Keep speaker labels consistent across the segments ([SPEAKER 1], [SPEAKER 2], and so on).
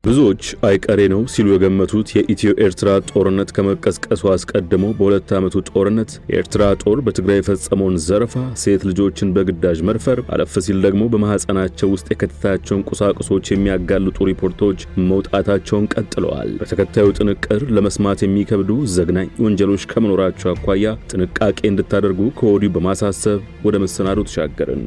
[SPEAKER 1] ብዙዎች አይቀሬ ነው ሲሉ የገመቱት የኢትዮ ኤርትራ ጦርነት ከመቀስቀሱ አስቀድሞ በሁለት ዓመቱ ጦርነት የኤርትራ ጦር በትግራይ የፈጸመውን ዘረፋ፣ ሴት ልጆችን በግዳጅ መድፈር፣ አለፍ ሲል ደግሞ በማህፀናቸው ውስጥ የከተታቸውን ቁሳቁሶች የሚያጋልጡ ሪፖርቶች መውጣታቸውን ቀጥለዋል። በተከታዩ ጥንቅር ለመስማት የሚከብዱ ዘግናኝ ወንጀሎች ከመኖራቸው አኳያ ጥንቃቄ እንድታደርጉ ከወዲሁ በማሳሰብ ወደ መሰናዶ ተሻገርን።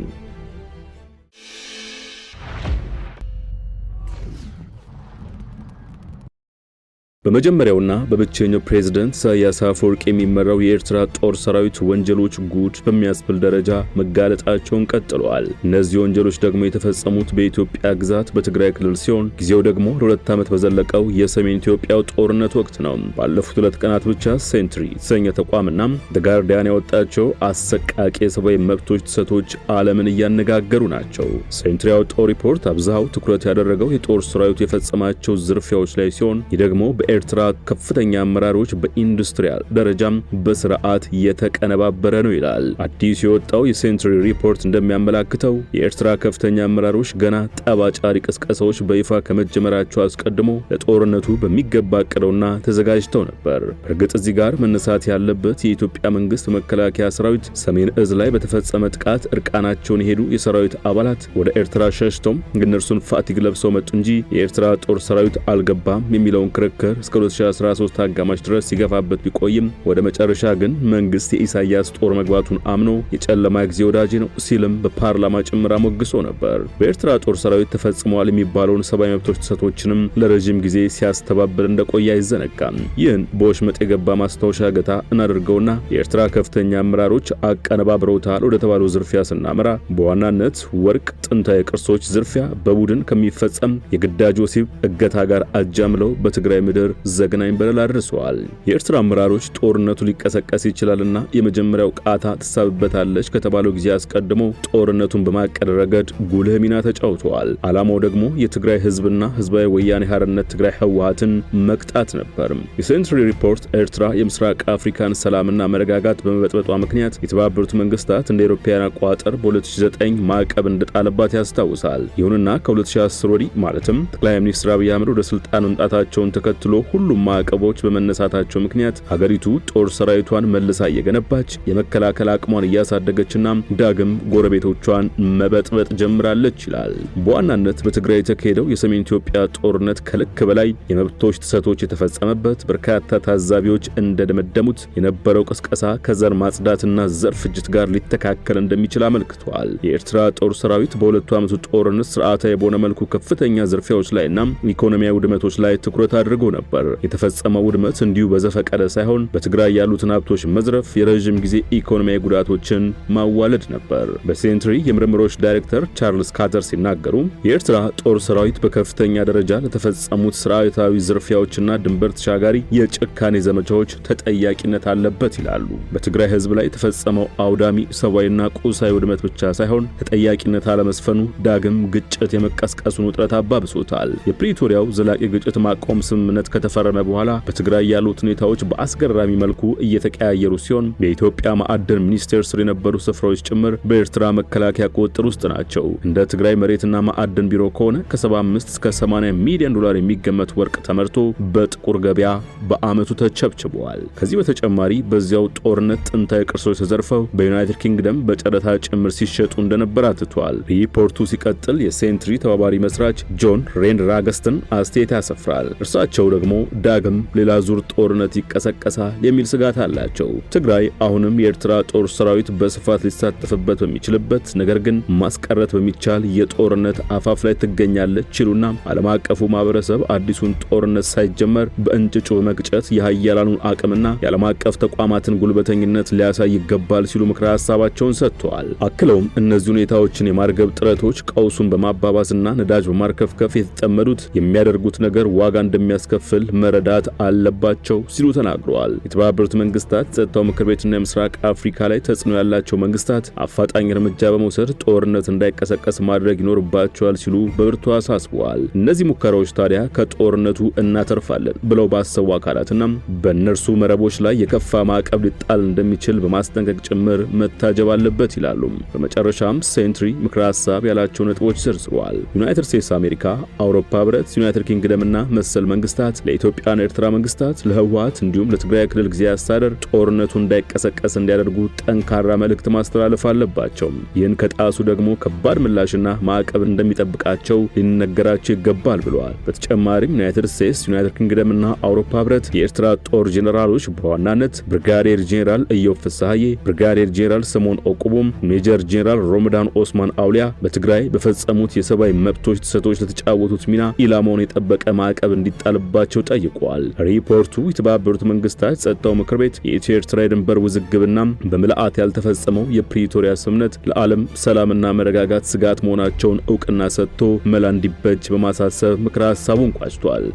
[SPEAKER 1] በመጀመሪያውና በብቸኛው ፕሬዝዳንት ኢሳያስ አፈወርቂ የሚመራው የኤርትራ ጦር ሰራዊት ወንጀሎች ጉድ በሚያስብል ደረጃ መጋለጣቸውን ቀጥለዋል። እነዚህ ወንጀሎች ደግሞ የተፈጸሙት በኢትዮጵያ ግዛት በትግራይ ክልል ሲሆን ጊዜው ደግሞ ለሁለት ዓመት በዘለቀው የሰሜን ኢትዮጵያው ጦርነት ወቅት ነው። ባለፉት ሁለት ቀናት ብቻ ሴንትሪ የተሰኘ ተቋምና ዘ ጋርዲያን ያወጣቸው አሰቃቂ የሰብአዊ መብቶች ጥሰቶች ዓለምን እያነጋገሩ ናቸው። ሴንትሪ ያወጣው ሪፖርት አብዛው ትኩረት ያደረገው የጦር ሰራዊቱ የፈጸማቸው ዝርፊያዎች ላይ ሲሆን ይህ ደግሞ ኤርትራ ከፍተኛ አመራሮች በኢንዱስትሪያል ደረጃም በስርዓት የተቀነባበረ ነው ይላል። አዲስ የወጣው የሴንትሪ ሪፖርት እንደሚያመላክተው የኤርትራ ከፍተኛ አመራሮች ገና ጠባጫሪ ቅስቀሳዎች በይፋ ከመጀመራቸው አስቀድሞ ለጦርነቱ በሚገባ አቅደውና ተዘጋጅተው ነበር። በእርግጥ እዚህ ጋር መነሳት ያለበት የኢትዮጵያ መንግስት መከላከያ ሰራዊት ሰሜን እዝ ላይ በተፈጸመ ጥቃት እርቃናቸውን የሄዱ የሰራዊት አባላት ወደ ኤርትራ ሸሽተው እነርሱን ፋቲግ ለብሰው መጡ እንጂ የኤርትራ ጦር ሰራዊት አልገባም የሚለውን ክርክር እስከ 2013 አጋማሽ ድረስ ሲገፋበት ቢቆይም ወደ መጨረሻ ግን መንግስት የኢሳያስ ጦር መግባቱን አምኖ የጨለማ ጊዜ ወዳጅ ነው ሲልም በፓርላማ ጭምራ ሞግሶ ነበር። በኤርትራ ጦር ሰራዊት ተፈጽመዋል የሚባለውን ሰብአዊ መብቶች ጥሰቶችንም ለረጅም ጊዜ ሲያስተባብል እንደቆየ አይዘነጋም። ይህን በወሽመጥ የገባ ማስታወሻ ገታ እናደርገውና የኤርትራ ከፍተኛ አመራሮች አቀነባብረውታል ወደ ተባለው ዝርፊያ ስናመራ በዋናነት ወርቅ፣ ጥንታዊ ቅርሶች ዝርፊያ በቡድን ከሚፈጸም የግዳጅ ወሲብ እገታ ጋር አጃምለው በትግራይ ምድር ዘግናኝ በደል አድርሰዋል። የኤርትራ አመራሮች ጦርነቱ ሊቀሰቀስ ይችላልና የመጀመሪያው ቃታ ትሳብበታለች ከተባለው ጊዜ አስቀድሞ ጦርነቱን በማቀድ ረገድ ጉልህ ሚና ተጫውተዋል። ዓላማው ደግሞ የትግራይ ህዝብና ህዝባዊ ወያኔ ሓርነት ትግራይ ህወሓትን መቅጣት ነበር። የሴንትሪ ሪፖርት ኤርትራ የምስራቅ አፍሪካን ሰላምና መረጋጋት በመበጥበጧ ምክንያት የተባበሩት መንግስታት እንደ አውሮፓውያን አቆጣጠር በ2009 ማዕቀብ እንደጣለባት ያስታውሳል። ይሁንና ከ2010 ወዲህ ማለትም ጠቅላይ ሚኒስትር አብይ አህመድ ወደ ስልጣን መምጣታቸውን ተከትሎ ሁሉም ማዕቀቦች በመነሳታቸው ምክንያት ሀገሪቱ ጦር ሰራዊቷን መልሳ እየገነባች የመከላከል አቅሟን እያሳደገችና ዳግም ጎረቤቶቿን መበጥበጥ ጀምራለች ይላል። በዋናነት በትግራይ የተካሄደው የሰሜን ኢትዮጵያ ጦርነት ከልክ በላይ የመብቶች ጥሰቶች የተፈጸመበት፣ በርካታ ታዛቢዎች እንደደመደሙት የነበረው ቅስቀሳ ከዘር ማጽዳትና ዘር ፍጅት ጋር ሊተካከል እንደሚችል አመልክቷል። የኤርትራ ጦር ሰራዊት በሁለቱ ዓመቱ ጦርነት ስርዓታዊ በሆነ መልኩ ከፍተኛ ዝርፊያዎች ላይና ኢኮኖሚያዊ ውድመቶች ላይ ትኩረት አድርጎ ነበር። የተፈጸመው ውድመት እንዲሁ በዘፈቀደ ሳይሆን በትግራይ ያሉትን ሀብቶች መዝረፍ፣ የረጅም ጊዜ ኢኮኖሚያዊ ጉዳቶችን ማዋለድ ነበር። በሴንትሪ የምርምሮች ዳይሬክተር ቻርልስ ካተር ሲናገሩ የኤርትራ ጦር ሰራዊት በከፍተኛ ደረጃ ለተፈጸሙት ስርዓታዊ ዝርፊያዎችና ድንበር ተሻጋሪ የጭካኔ ዘመቻዎች ተጠያቂነት አለበት ይላሉ። በትግራይ ህዝብ ላይ የተፈጸመው አውዳሚ ሰብአዊና ቁሳዊ ውድመት ብቻ ሳይሆን ተጠያቂነት አለመስፈኑ ዳግም ግጭት የመቀስቀሱን ውጥረት አባብሶታል። የፕሪቶሪያው ዘላቂ ግጭት ማቆም ስምምነት ከተፈረመ በኋላ በትግራይ ያሉት ሁኔታዎች በአስገራሚ መልኩ እየተቀያየሩ ሲሆን የኢትዮጵያ ማዕድን ሚኒስቴር ስር የነበሩ ስፍራዎች ጭምር በኤርትራ መከላከያ ቁጥጥር ውስጥ ናቸው። እንደ ትግራይ መሬትና ማዕድን ቢሮ ከሆነ ከ75 እስከ 80 ሚሊዮን ዶላር የሚገመት ወርቅ ተመርቶ በጥቁር ገበያ በአመቱ ተቸብችበዋል። ከዚህ በተጨማሪ በዚያው ጦርነት ጥንታዊ ቅርሶች ተዘርፈው በዩናይትድ ኪንግደም በጨረታ ጭምር ሲሸጡ እንደነበር አትቷል። ሪፖርቱ ሲቀጥል የሴንትሪ ተባባሪ መስራች ጆን ሬንራገስትን አስተያየት ያሰፍራል። እርሳቸው ደግሞ ዳግም ሌላ ዙር ጦርነት ይቀሰቀሳል የሚል ስጋት አላቸው። ትግራይ አሁንም የኤርትራ ጦር ሰራዊት በስፋት ሊሳተፍበት በሚችልበት ነገር ግን ማስቀረት በሚቻል የጦርነት አፋፍ ላይ ትገኛለች ይሉና ዓለም አቀፉ ማህበረሰብ አዲሱን ጦርነት ሳይጀመር በእንጭጩ መግጨት የኃያላኑን አቅምና የዓለም አቀፍ ተቋማትን ጉልበተኝነት ሊያሳይ ይገባል ሲሉ ምክረ ሐሳባቸውን ሰጥተዋል። አክለውም እነዚህ ሁኔታዎችን የማርገብ ጥረቶች ቀውሱን በማባባስና ነዳጅ በማርከፍከፍ የተጠመዱት የሚያደርጉት ነገር ዋጋ እንደሚያስከፍል ክፍል መረዳት አለባቸው ሲሉ ተናግረዋል። የተባበሩት መንግስታት ጸጥታው ምክር ቤትና የምስራቅ አፍሪካ ላይ ተጽዕኖ ያላቸው መንግስታት አፋጣኝ እርምጃ በመውሰድ ጦርነት እንዳይቀሰቀስ ማድረግ ይኖርባቸዋል ሲሉ በብርቱ አሳስበዋል። እነዚህ ሙከራዎች ታዲያ ከጦርነቱ እናተርፋለን ብለው ባሰቡ አካላትና በእነርሱ መረቦች ላይ የከፋ ማዕቀብ ሊጣል እንደሚችል በማስጠንቀቅ ጭምር መታጀብ አለበት ይላሉ። በመጨረሻም ሴንትሪ ምክረ ሐሳብ ያላቸው ነጥቦች ዘርዝረዋል። ዩናይትድ ስቴትስ አሜሪካ፣ አውሮፓ ህብረት፣ ዩናይትድ ኪንግደምና መሰል መንግስታት ለኢትዮጵያና ኤርትራ መንግስታት፣ ለህወሓት እንዲሁም ለትግራይ ክልል ጊዜያዊ አስተዳደር ጦርነቱ እንዳይቀሰቀስ እንዲያደርጉ ጠንካራ መልእክት ማስተላለፍ አለባቸው። ይህን ከጣሱ ደግሞ ከባድ ምላሽና ማዕቀብ እንደሚጠብቃቸው ሊነገራቸው ይገባል ብለዋል። በተጨማሪም ዩናይትድ ስቴትስ፣ ዩናይትድ ኪንግደምና አውሮፓ ህብረት የኤርትራ ጦር ጄኔራሎች በዋናነት ብርጋዴር ጄኔራል ኢዮብ ፍስሐዬ፣ ብርጋዴር ጄኔራል ሰሞን ኦቁቦም፣ ሜጀር ጄኔራል ሮመዳን ኦስማን አውሊያ በትግራይ በፈጸሙት የሰብአዊ መብቶች ጥሰቶች ለተጫወቱት ሚና ኢላማውን የጠበቀ ማዕቀብ እንዲጣልባቸው ጠይቀዋል። ሪፖርቱ የተባበሩት መንግስታት ጸጥታው ምክር ቤት የኢትዮ ኤርትራ የድንበር ውዝግብና በምልአት ያልተፈጸመው የፕሪቶሪያ ስምምነት ለዓለም ሰላምና መረጋጋት ስጋት መሆናቸውን እውቅና ሰጥቶ መላ እንዲበጅ በማሳሰብ ምክረ ሐሳቡን ቋጭቷል።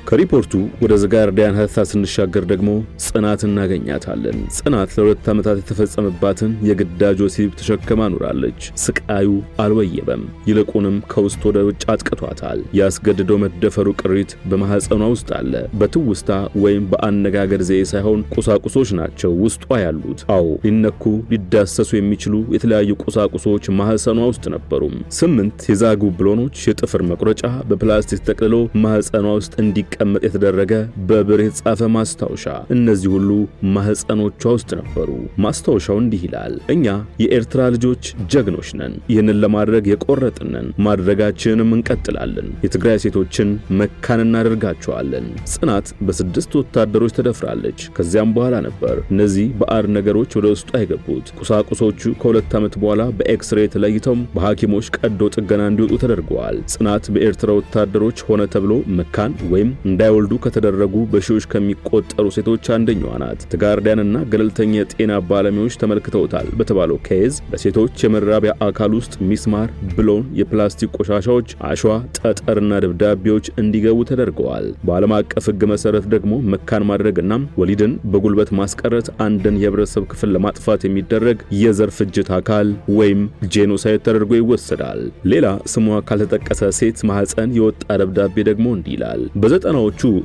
[SPEAKER 1] ከሪፖርቱ ወደ ዘ ጋርዲያን ሐተታ ስንሻገር ደግሞ ጽናት እናገኛታለን። ጽናት ለ2 ዓመታት የተፈጸመባትን የግዳጅ ወሲብ ተሸክማ ኖራለች። ስቃዩ አልወየበም፣ ይልቁንም ከውስጥ ወደ ውጭ አጥቅቷታል። ያስገድደው መደፈሩ ቅሪት በማህፀኗ ውስጥ አለ። በትውስታ ወይም በአነጋገር ዘዬ ሳይሆን ቁሳቁሶች ናቸው ውስጧ ያሉት። አዎ ሊነኩ ሊዳሰሱ የሚችሉ የተለያዩ ቁሳቁሶች ማህፀኗ ውስጥ ነበሩ። 8 የዛጉ ብሎኖች፣ የጥፍር መቁረጫ በፕላስቲክ ተጠቅልሎ ማህፀኗ ውስጥ እንዲቀመጥ የተደረገ በብር የተጻፈ ማስታወሻ። እነዚህ ሁሉ ማህፀኖቿ ውስጥ ነበሩ። ማስታወሻው እንዲህ ይላል: እኛ የኤርትራ ልጆች ጀግኖች ነን። ይህንን ለማድረግ የቆረጥነን፣ ማድረጋችንንም እንቀጥላለን። የትግራይ ሴቶችን መካን እናደርጋቸዋለን። ጽናት በ6 ወታደሮች ተደፍራለች። ከዚያም በኋላ ነበር እነዚህ ባዕድ ነገሮች ወደ ውስጧ የገቡት። ቁሳቁሶቹ ከ2 ዓመት በኋላ በኤክስሬ ተለይተው በሐኪሞች ቀዶ ጥገና እንዲወጡ ተደርገዋል። ጽናት በኤርትራ ወታደሮች ሆነ ተብሎ መካን ወይም እንዳይወልዱ ከተደረጉ በሺዎች ከሚቆጠሩ ሴቶች አንደኛዋ ናት። ጋርዲያንና ገለልተኛ የጤና ባለሙያዎች ተመልክተውታል በተባለው ኬዝ በሴቶች የመራቢያ አካል ውስጥ ሚስማር፣ ብሎን፣ የፕላስቲክ ቆሻሻዎች፣ አሸዋ፣ ጠጠርና ደብዳቤዎች እንዲገቡ ተደርገዋል። በዓለም አቀፍ ሕግ መሰረት ደግሞ መካን ማድረግና ወሊድን በጉልበት ማስቀረት አንድን የህብረተሰብ ክፍል ለማጥፋት የሚደረግ የዘር ፍጅት አካል ወይም ጄኖሳይድ ተደርጎ ይወሰዳል። ሌላ ስሟ ካልተጠቀሰ ሴት ማህፀን የወጣ ደብዳቤ ደግሞ እንዲህ ይላል: በዘጠናዎቹ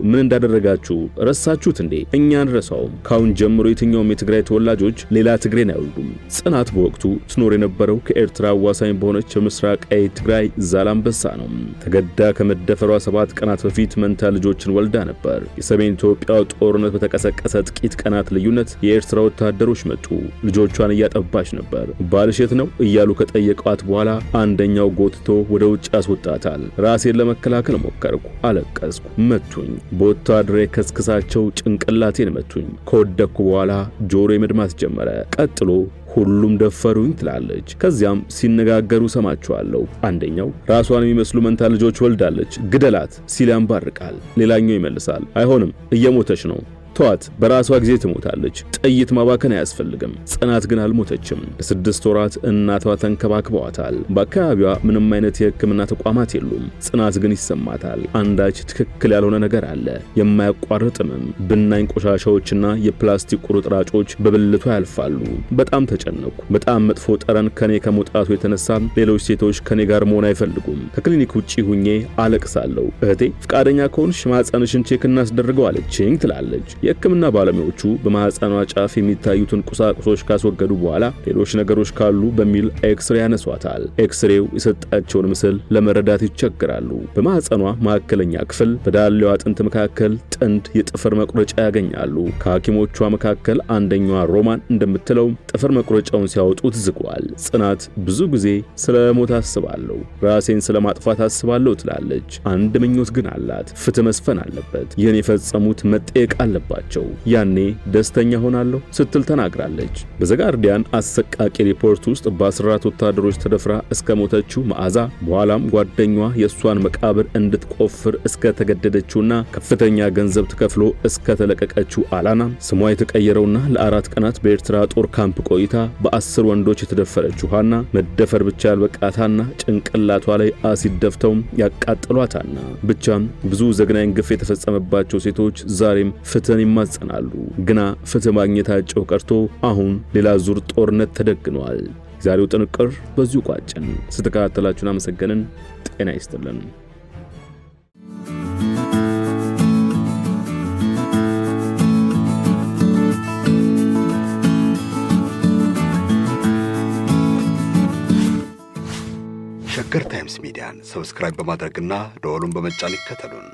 [SPEAKER 1] ምን እንዳደረጋችሁ ረሳችሁት እንዴ? እኛ አንረሳውም። ካሁን ጀምሮ የትኛውም የትግራይ ተወላጆች ሌላ ትግሬን አይወልዱም። ጽናት በወቅቱ ትኖር የነበረው ከኤርትራ አዋሳኝ በሆነች በምስራቃዊ ትግራይ ዛላምበሳ ነው። ተገዳ ከመደፈሯ 7 ቀናት በፊት መንታ ልጆችን ወልዳ ነበር። የሰሜን ኢትዮጵያ ጦርነት በተቀሰቀሰ ጥቂት ቀናት ልዩነት የኤርትራ ወታደሮች መጡ። ልጆቿን እያጠባች ነበር። ባልሽ የት ነው እያሉ ከጠየቋት በኋላ አንደኛው ጎትቶ ወደ ውጭ ያስወጣታል። ራሴን ለመከላከል ሞከርኩ፣ አለቀስኩ፣ መቱኝ። በወታደራዊ ከስክሳቸው ጭንቅላቴን መቱኝ። ከወደኩ በኋላ ጆሮዬ መድማት ጀመረ። ቀጥሎ ሁሉም ደፈሩኝ ትላለች። ከዚያም ሲነጋገሩ ሰማቸዋለሁ። አንደኛው ራሷን የሚመስሉ መንታ ልጆች ወልዳለች፣ ግደላት ሲል ያንባርቃል። ሌላኛው ይመልሳል፣ አይሆንም፣ እየሞተች ነው፣ ተዋት፣ በራሷ ጊዜ ትሞታለች፣ ጥይት ማባከን አያስፈልግም። ጽናት ግን አልሞተችም። ለ6 ወራት እናቷ ተንከባክበዋታል። በአካባቢዋ ምንም አይነት የሕክምና ተቋማት የሉም። ጽናት ግን ይሰማታል። አንዳች ትክክል ያልሆነ ነገር አለ። የማያቋርጥምም ብናኝ ቆሻሻዎችና የፕላስቲክ ቁርጥራጮች በብልቷ ያልፋሉ። በጣም ተጨነኩ። በጣም መጥፎ ጠረን ከኔ ከመውጣቱ የተነሳ ሌሎች ሴቶች ከኔ ጋር መሆን አይፈልጉም። ከክሊኒክ ውጪ ሁኜ አለቅሳለሁ። እህቴ ፍቃደኛ ከሆንሽ ማህፀንሽን ቼክ እናስደርገው አለችኝ ትላለች። የሕክምና ባለሙያዎቹ በማህፀኗ ጫፍ የሚታዩትን ቁሳቁሶች ካስወገዱ በኋላ ሌሎች ነገሮች ካሉ በሚል ኤክስሬ ያነሷታል። ኤክስሬው የሰጣቸውን ምስል ለመረዳት ይቸግራሉ። በማህፀኗ ማዕከለኛ ክፍል በዳሌው አጥንት መካከል ጥንድ የጥፍር መቁረጫ ያገኛሉ። ከሐኪሞቿ መካከል አንደኛዋ ሮማን እንደምትለው ጥፍር መቁረጫውን ሲያወጡት ዝጓል። ጽናት ብዙ ጊዜ ስለ ሞት አስባለሁ፣ ራሴን ስለ ማጥፋት አስባለሁ ትላለች። አንድ ምኞት ግን አላት። ፍትህ መስፈን አለበት። ይህን የፈጸሙት መጠየቅ አለባቸው። አለባቸው። ያኔ ደስተኛ ሆናለሁ ስትል ተናግራለች። በዘጋርዲያን አሰቃቂ ሪፖርት ውስጥ በ14 ወታደሮች ተደፍራ እስከ ሞተችው መዓዛ በኋላም ጓደኛዋ የሷን መቃብር እንድትቆፍር እስከ ተገደደችውና ከፍተኛ ገንዘብ ተከፍሎ እስከ ተለቀቀችው አላና ስሟ የተቀየረውና ለ4 ቀናት በኤርትራ ጦር ካምፕ ቆይታ በ10 ወንዶች የተደፈረችው ሃና መደፈር ብቻ ያልበቃታና ጭንቅላቷ ላይ አሲድ ደፍተው ያቃጥሏታና ብቻም ብዙ ዘግናኝ ግፍ የተፈጸመባቸው ሴቶች ዛሬም ፍትህን ይማጸናሉ። ግና ፍትህ ማግኘታቸው ቀርቶ አሁን ሌላ ዙር ጦርነት ተደግኗል። ዛሬው ጥንቅር በዚሁ ቋጭን። ስትከታተላችሁን አመሰገንን። ጤና ይስጥልን።
[SPEAKER 2] ሸገር ታይምስ ሚዲያን ሰብስክራይብ በማድረግና ደወሉን በመጫን ይከተሉን።